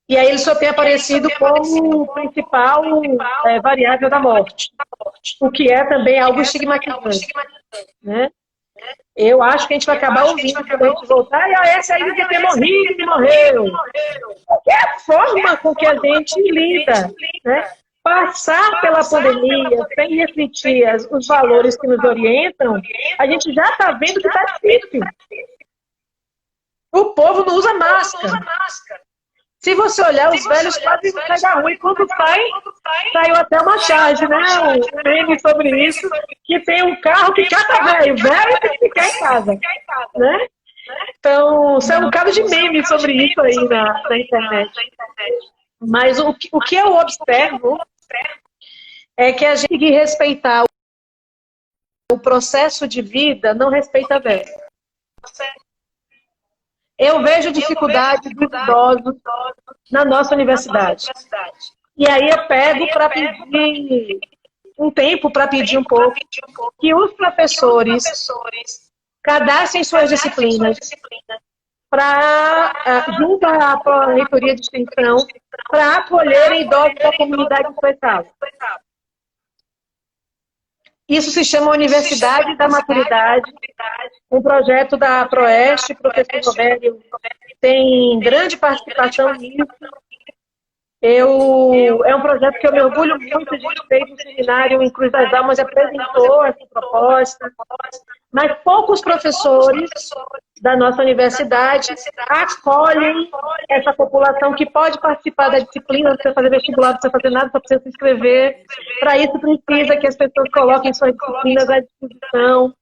E aí ele só tem aparecido como o principal variável da morte, o que é também algo estigmatizante, né? Eu acho que a gente vai acabar ouvindo quando a gente voltar, e esse aí devia ter morrido e morreu. Porque é a forma com que a gente lida, né? Passar pela pandemia sem refletir os valores que nos orientam, a gente já está vendo que está difícil. O povo não usa máscara. Se você olhar, os velhos quase não pegam ruim. Quando saiu até uma charge, né? Um meme sobre isso, que tem um carro que cata velho tem que ficar em casa. Né? Então, saiu um bocado de meme sobre isso aí na internet. Mas o que eu observo é que a gente tem que respeitar o processo de vida, não respeita velho. Eu vejo dificuldade dos idosos na nossa universidade. E aí eu pego para pedir um tempo, para pedir um pouco, que os professores cadastrem suas disciplinas junto à reitoria de extensão, para acolherem idosos da comunidade especial. Isso se chama Universidade da Maturidade, um projeto da Proeste, o professor Robério tem grande participação nisso. É um projeto que eu me orgulho muito de ter feito um seminário em Cruz das Almas, apresentou essa proposta, mas poucos professores da nossa universidade acolhem essa população que pode participar da disciplina, não precisa fazer vestibular, não precisa fazer nada, só precisa se inscrever. Para isso precisa que as pessoas coloquem suas disciplinas à disposição,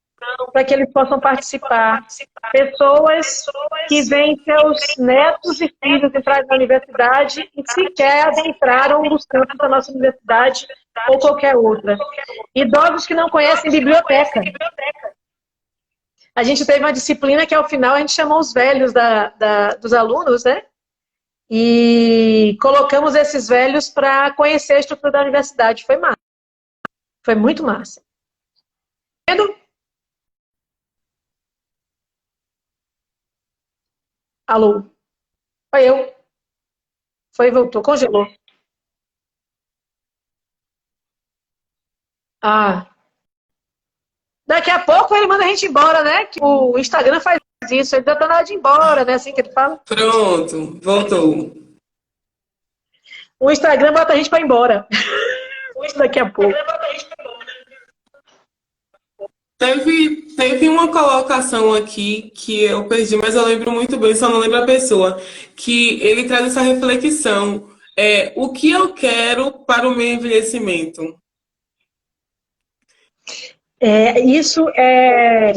para que eles possam participar. Pessoas que veem seus netos e filhos entrar na universidade e sequer adentraram os campos da nossa universidade ou qualquer outra. Idosos que não conhecem biblioteca. A gente teve uma disciplina que, ao final, a gente chamou os velhos dos alunos, né? E colocamos esses velhos para conhecer a estrutura da universidade. Foi massa. Foi muito massa. Alô? Foi eu. Foi e voltou. Congelou. Ah. Daqui a pouco ele manda a gente embora, né? Que o Instagram faz isso. Ele já tá na hora de ir embora, né? Assim que ele fala. Pronto, voltou. O Instagram bota a gente para ir embora. Daqui a pouco. Teve uma colocação aqui que eu perdi, mas eu lembro muito bem, só não lembro a pessoa, que ele traz essa reflexão. O que eu quero para o meu envelhecimento? Isso é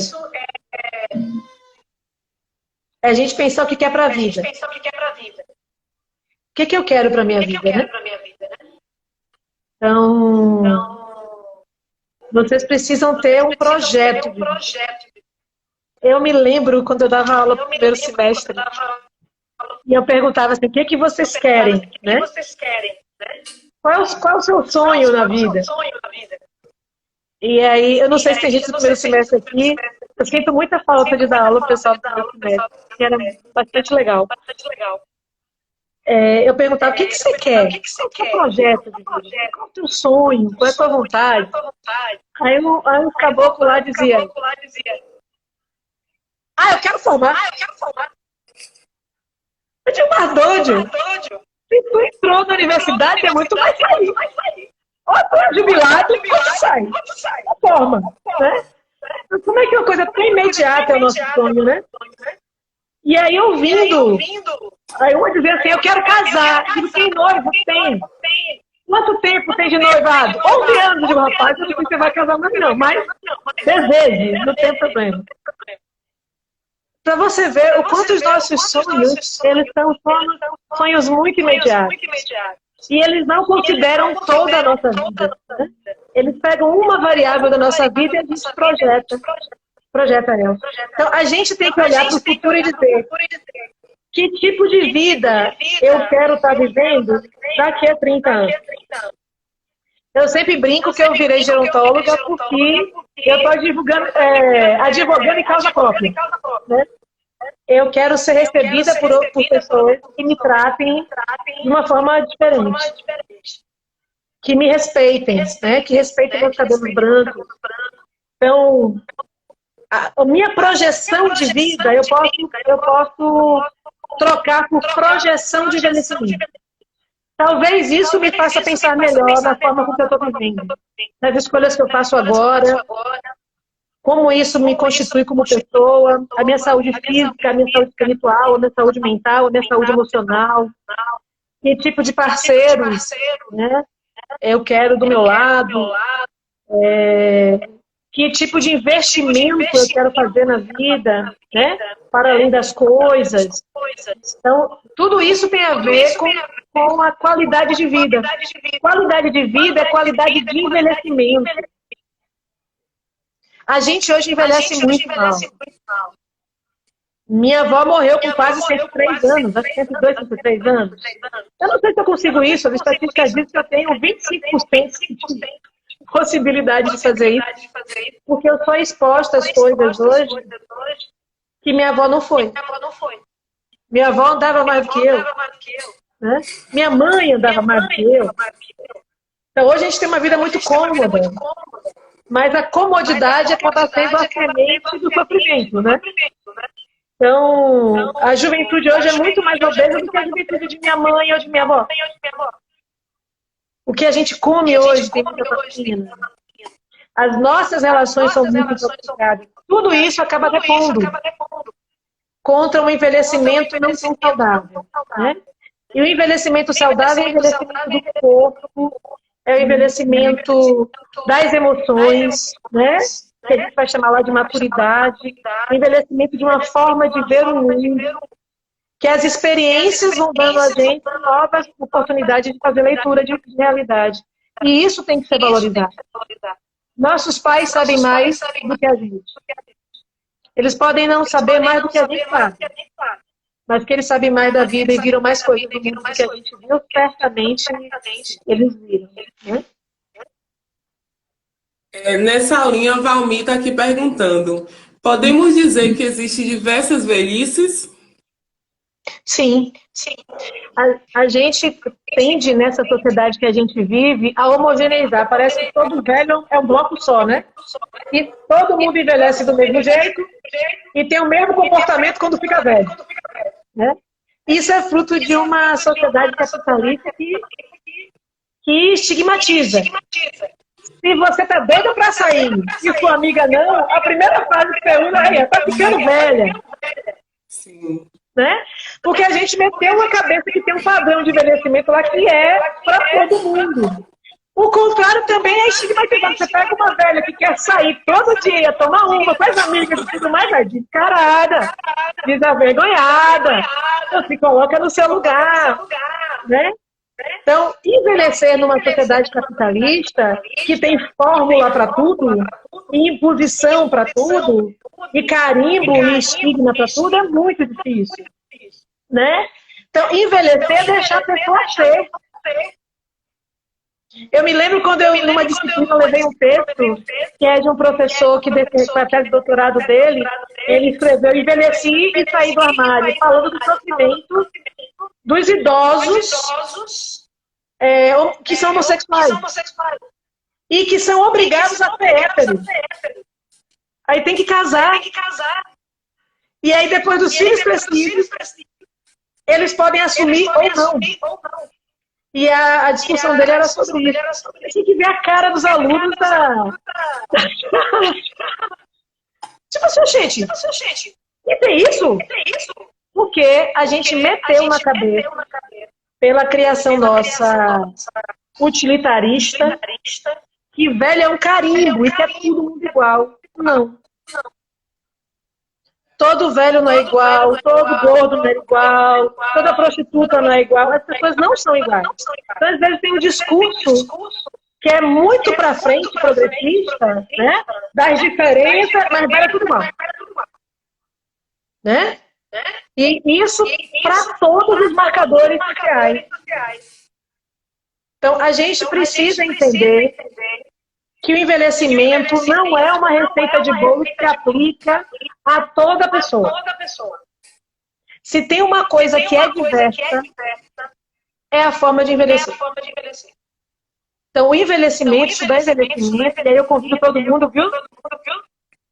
a gente pensar o que quer para a vida. O que eu quero para a minha vida, né? Então, vocês precisam ter um projeto. Eu me lembro quando eu dava aula no primeiro semestre, e eu perguntava assim, o que vocês querem, né? Qual é o seu sonho na vida? E aí, eu não sei se tem gente do primeiro semestre aqui, eu sinto muita falta de dar aula pro pessoal do primeiro semestre, que era bastante legal. Eu perguntava, o que você quer? Qual é o projeto de vida? Qual é o teu sonho? Qual é a tua vontade? Aí o caboclo lá dizia, eu quero formar. Eu digo, mas doido, se tu entrou na universidade, é muito mais sair. Ou tu é jubilado, ou tu sai. Da forma, né? Como é que é uma coisa tão imediata é o nosso sonho, né? E aí, ouvindo, aí uma dizia assim, eu quero casar. Eu digo, tem noivo? Tem. Quanto tempo tem de noivado? 11 anos. Digo, rapaz, eu não sei se você vai casar mais não, mas deseje, não tem problema. Para você ver o quanto os nossos sonhos, eles são sonhos muito imediatos. E eles não consideram toda a nossa vida. Né? Eles pegam uma variável da nossa vida e a gente projeta ela. Então, a gente tem que olhar para o futuro e dizer que tipo de vida eu quero estar vivendo daqui a 30 anos. Eu sempre brinco que eu virei gerontóloga porque eu estou advogando em causa própria. Né? Eu quero ser recebida por pessoas que me tratem de uma forma diferente. Que me respeitem, né? Que respeitem meus cabelos brancos. Então, a minha projeção de vida, eu posso trocar por projeção de envelhecimento. Talvez isso me faça pensar melhor na forma como eu estou vivendo. Nas escolhas que eu faço agora, como isso me constitui como pessoa, a minha saúde física, a minha saúde espiritual, a minha saúde mental, a minha saúde emocional, que tipo de parceiros, né, eu quero do meu lado, que tipo de investimento eu quero fazer na vida, né, para além das coisas. Então, tudo isso tem a ver com a qualidade de vida. Qualidade de vida é qualidade de envelhecimento. A gente hoje envelhece muito mal. Minha avó morreu com quase 103 anos, acho que 102, 103 anos. Eu não sei se eu consigo isso, as estatísticas dizem que eu tenho 25% de possibilidade de fazer isso, porque eu sou exposta às coisas hoje que minha avó não foi. Minha avó andava mais do que eu. Né? Minha mãe andava mais do que eu. Então hoje a gente tem uma vida muito cômoda. Mas a comodidade acaba sendo a semente do sofrimento, né? Então, a juventude hoje é muito mais obesa do que a juventude de minha mãe ou de minha avó. O que a gente come hoje tem muita toxina. As nossas relações são muito complicadas. Tudo isso acaba repondo contra um envelhecimento não tão saudável. Né? E o envelhecimento saudável é o envelhecimento do corpo, é o envelhecimento das emoções, né? Que a gente vai chamar lá de maturidade, o envelhecimento de uma forma de ver o mundo, que as experiências vão dando a gente novas oportunidades de fazer leitura de realidade. E isso tem que ser valorizado. Nossos pais sabem mais do que a gente. Eles podem não saber mais do que a gente sabe. Mas que eles sabem mais da vida e viram mais coisas do mundo do que a gente viu, certamente eles viram. Né? Nessa linha, a Valmi está aqui perguntando: podemos dizer que existem diversas velhices? Sim. A gente tende, nessa sociedade que a gente vive, a homogeneizar. Parece que todo velho é um bloco só, né? E todo mundo envelhece do mesmo jeito e tem o mesmo comportamento quando fica velho. Né? Isso é fruto de uma sociedade capitalista que estigmatiza. Se você tá doido para sair e sua amiga não, a primeira frase que pergunta é: tá ficando velha. Sim. Né? Porque a gente meteu na cabeça que tem um padrão de envelhecimento lá que é para todo mundo. O contrário também é estigmatizado. Você pega uma velha que quer sair todo dia, tomar uma, faz amigas e tudo mais, é descarada, desavergonhada. Então, se coloca no seu lugar. Né? Então, envelhecer numa sociedade capitalista que tem fórmula para tudo, e imposição para tudo, e carimbo e estigma para tudo é muito difícil. Né? Então, envelhecer é deixar a pessoa ser. Eu me lembro quando eu, numa disciplina, levei um texto que é de um professor que, para a tese de doutorado dele, ele escreveu: envelheci e saí do armário, falando do sofrimento dos idosos que são homossexuais e que são obrigados a ser héteros. Aí tem que casar. E aí, depois dos filhos crescidos, eles podem assumir ou não. E a discussão dele era sobre isso. Tem que ver a cara dos alunos Tipo assim, gente, e tem isso? Porque a gente meteu na cabeça, pela criação nossa utilitarista, que velho é um carimbo e que é todo mundo igual. Não. todo velho não é igual, todo gordo não é igual, toda prostituta não é igual. As pessoas não são iguais. Então, às vezes, tem um discurso que é muito para frente, progressista, né? Das diferenças, mas vai tudo mal. Né? E isso para todos os marcadores sociais. Então, a gente precisa entender que o envelhecimento não é uma receita de bolo que se aplica a toda pessoa. Se tem uma coisa que é diversa, é a forma de envelhecer. Então, o envelhecimento, estudar envelhecimento, e aí eu convido todo mundo, viu?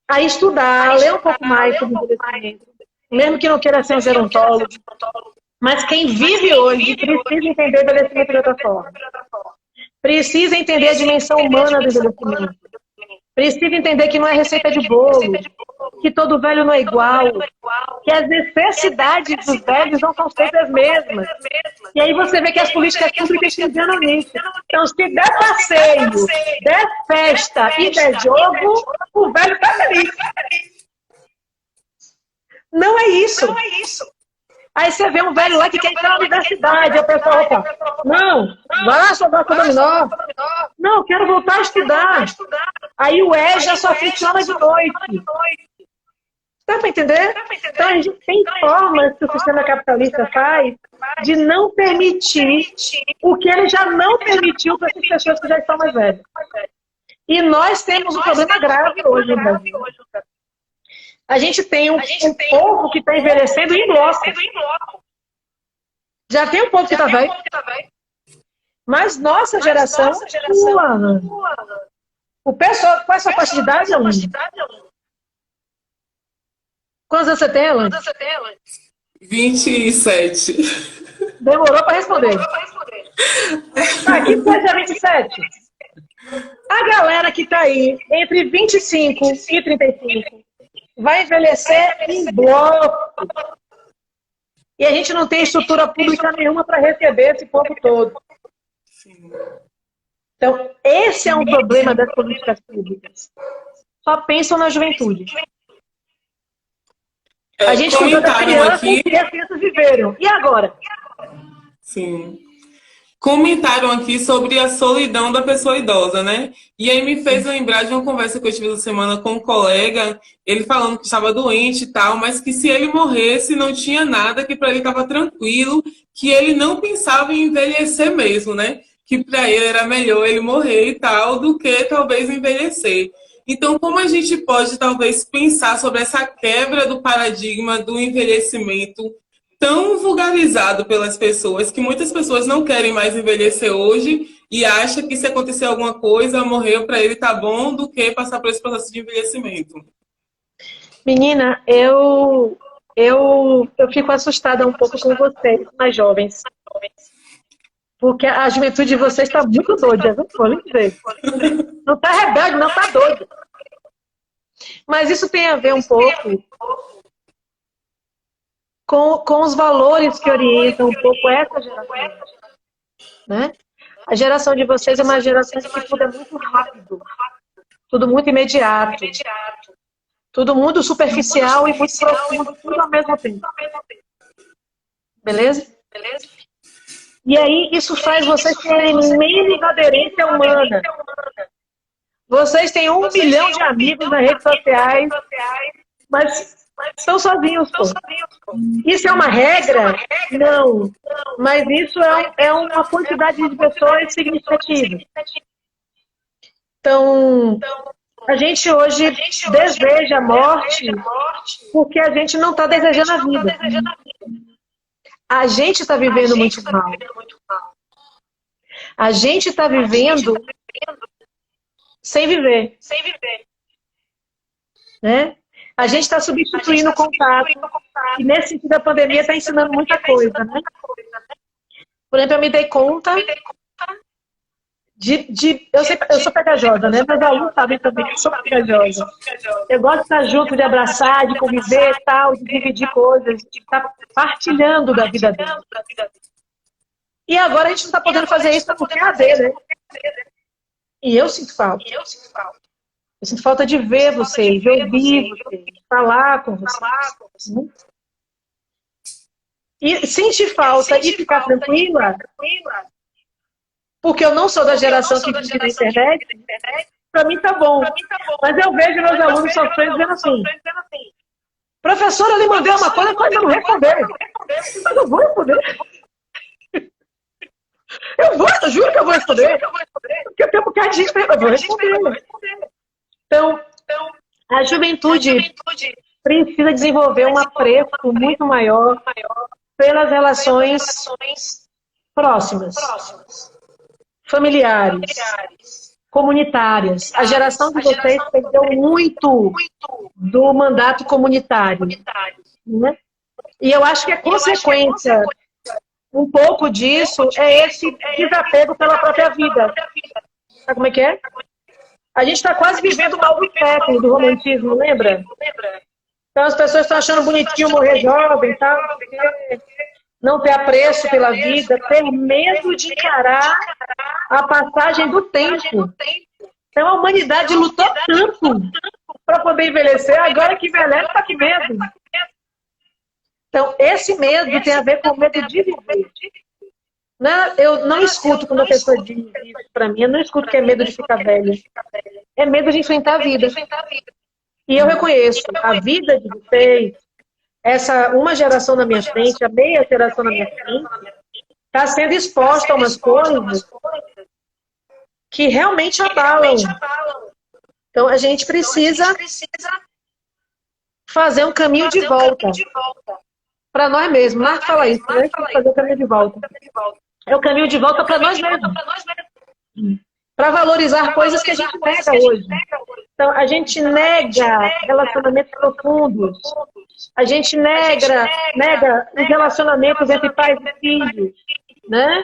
A estudar, a ler um pouco mais sobre envelhecimento. Mesmo que não queira ser um gerontólogo. Mas quem vive hoje precisa entender o envelhecimento de outra forma. Precisa entender a dimensão humana do envelhecimento. Precisa entender que não é receita de bolo, que todo velho não é igual, que as necessidades dos velhos não são sempre as mesmas. E aí você vê que as políticas públicas se enganam nisso. Então, se der passeio, der festa e der jogo, o velho está feliz. Não é isso. Aí você vê um velho lá que quer entrar na universidade, aí o pessoal, opa, não, vai lá estudar com dominó. Não, quero voltar a estudar. Aí o EJA só funciona de noite. Dá para entender? Então a gente tem formas que o sistema capitalista faz de não permitir o que ele já não permitiu para essas pessoas que já estão mais velhas. E nós temos um problema grave hoje no Brasil. A gente tem um povo que está envelhecendo em bloco. Já tem um povo que está velho. Mas nossa geração pula. O pessoal, qual é a sua faixa de idade, Alan? Quantos anos você tem, Alan? 27. Demorou para responder. Aqui seja 27. A galera que está aí entre 25 e 35 vai envelhecer em bloco. E a gente não tem estrutura pública nenhuma para receber esse povo todo. Então, esse é um problema das políticas públicas. Só pensam na juventude. A gente cuidou das crianças e as crianças viveram. E agora? Sim. Comentaram aqui sobre a solidão da pessoa idosa, né? E aí me fez lembrar de uma conversa que eu tive essa semana com um colega, ele falando que estava doente e tal, mas que se ele morresse não tinha nada, que para ele estava tranquilo, que ele não pensava em envelhecer mesmo, né? Que para ele era melhor ele morrer e tal, do que talvez envelhecer. Então, como a gente pode talvez pensar sobre essa quebra do paradigma do envelhecimento tão vulgarizado pelas pessoas, que muitas pessoas não querem mais envelhecer hoje e acham que se acontecer alguma coisa, morreu para ele tá bom, do que passar por esse processo de envelhecimento. Menina, eu fico assustada um pouco com vocês, mais jovens. Porque a juventude de vocês está muito doida, não vou dizer. Não está rebelde, não está doida. Mas isso tem a ver um pouco com os valores que orientam um pouco essa geração. Né? A geração de vocês é uma geração que tudo é muito rápido. Tudo muito imediato. Tudo muito superficial e muito profundo, tudo ao mesmo tempo. Beleza? E aí, isso faz vocês terem menos aderência humana. Vocês têm 1 milhão de amigos nas redes sociais, mas estão sozinhos, pô. Isso é uma regra? Não. Mas isso é uma quantidade de pessoas significativa. Então, a gente hoje deseja a morte porque a gente não está desejando a vida. A gente está vivendo muito mal. A gente está vivendo sem viver. Né? A gente está substituindo o contato. E nesse sentido, a pandemia está ensinando muita coisa. Né? Por exemplo, eu me dei conta eu sou pegajosa, né? Meus alunos sabem também que eu sou pegajosa. Eu gosto de estar junto, de abraçar, de conviver e tal, de dividir coisas, de estar partilhando da vida dele. E agora a gente não está podendo fazer isso porque é AD, né? E eu sinto falta. Eu Eu sinto falta de ver vocês, de ouvir vocês, de falar com vocês. E sentir falta e ficar tranquila, porque eu não sou da geração que vive na internet, para mim tá bom. Mas eu vejo meus alunos sofrendo dizendo assim, professora, eu lhe mandei uma coisa, mas eu não responder. Mas eu vou responder. Eu juro que eu vou responder. Porque eu tenho um bocadinho, eu vou responder. Então, a juventude precisa desenvolver um apreço muito maior pelas relações próximas, familiares, comunitárias. A geração de vocês perdeu muito do mandato comunitário. Né? E eu acho que a consequência, um pouco disso, é esse desapego pela própria vida. Sabe como é que é? A gente está quase vivendo o novo século do romantismo, lembra? Então as pessoas estão achando bonitinho morrer jovem, tá? Não ter apreço pela vida, ter medo de encarar a passagem do tempo. Então a humanidade lutou tanto para poder envelhecer, agora que envelhece, tá que medo. Então esse medo tem a ver com o medo de viver. Eu não escuto quando a pessoa diz isso para mim, eu não escuto que é medo de ficar velho. É medo de enfrentar a vida. E eu reconheço, a vida de vocês, uma geração na minha frente, a meia geração na minha frente, está sendo exposta a umas coisas que realmente abalam. Então a gente precisa fazer um caminho de volta. Para nós mesmos. Marco fala isso, né? Fazer o caminho de volta. É o caminho de volta para nós mesmos. Para valorizar coisas que a gente nega hoje. Então, a gente nega relacionamentos profundos. A gente nega os relacionamentos entre pais e filhos. Né?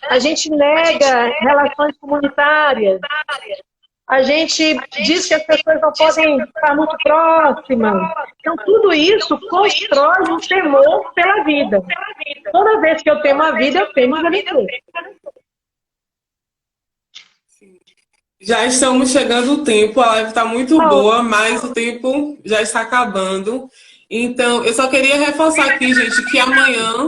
A gente nega relações comunitárias. A gente diz que as pessoas não podem estar muito próximas. Então, tudo isso constrói um temor pela vida. Toda vez que eu temo a vida, eu temo a viver. Já estamos chegando o tempo, a live está muito boa, mas o tempo já está acabando. Então, eu só queria reforçar aqui, gente, que amanhã...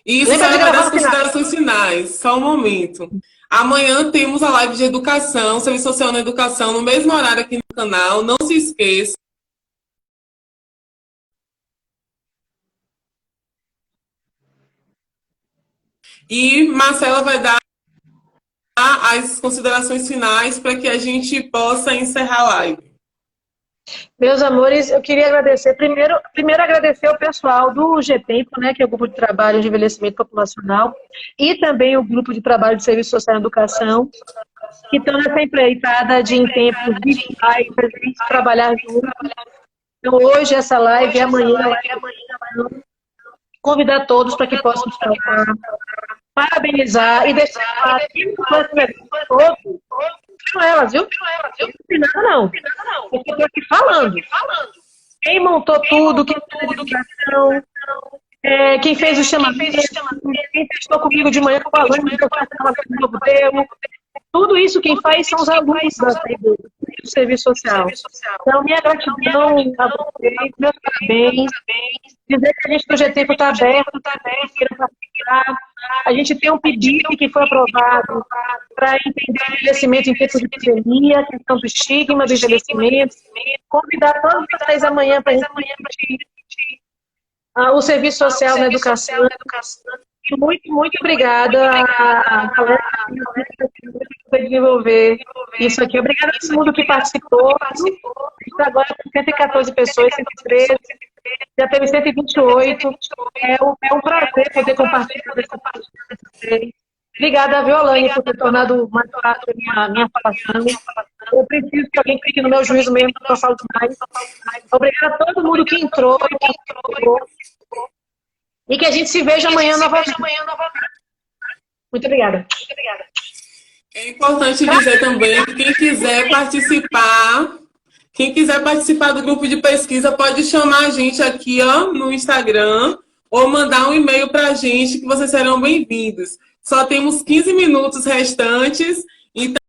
Isso só vai das considerações finais, só um momento. Amanhã temos a live de educação, serviço social na educação, no mesmo horário aqui no canal. Não se esqueça. E Marcela vai dar as considerações finais para que a gente possa encerrar a live. Meus amores, eu queria agradecer, primeiro agradecer o pessoal do GTEMPO, né, que é o Grupo de Trabalho de Envelhecimento Populacional, e também o Grupo de Trabalho de Serviço Social e Educação, que estão nessa empreitada de em tempos virtuais, para a gente trabalhar juntos. Então, hoje essa live, amanhã, convidar todos para que possam falar, parabenizar e deixar aqui no próximo evento todo. Não elas, viu? Eu não fiz nada, não. Eu estou aqui falando. Quem montou tudo, quem fez a educação, quem fez o chamamento, quem testou comigo de manhã falando que eu estava fazendo novo termo. Tudo isso quem faz são os alunos do Serviço Social. Então, minha gratidão a vocês, meus parabéns. Dizer que a gente do GTEMPO está aberto, queira participar. A gente tem um PIBIC que foi aprovado para entender o envelhecimento em tempos de pandemia, a questão do estigma do envelhecimento. Convidar todos vocês amanhã para a gente discutir o serviço social na educação. Muito, muito obrigada a galera que desenvolver isso aqui. Obrigada a todo mundo que participou. Agora tem 114 pessoas, 113. Já teve 128. É um prazer poder compartilhar essa parte com vocês. Obrigada a Violane por ter tornado mais fácil a minha falação. Eu preciso que alguém fique no meu juízo mesmo, porque eu falo mais. Obrigada a todo mundo que entrou e participou. E que a gente se veja amanhã novamente. Muito obrigada. É importante dizer também que quem quiser participar do grupo de pesquisa pode chamar a gente aqui, ó, no Instagram ou mandar um e-mail para a gente que vocês serão bem-vindos. Só temos 15 minutos restantes, então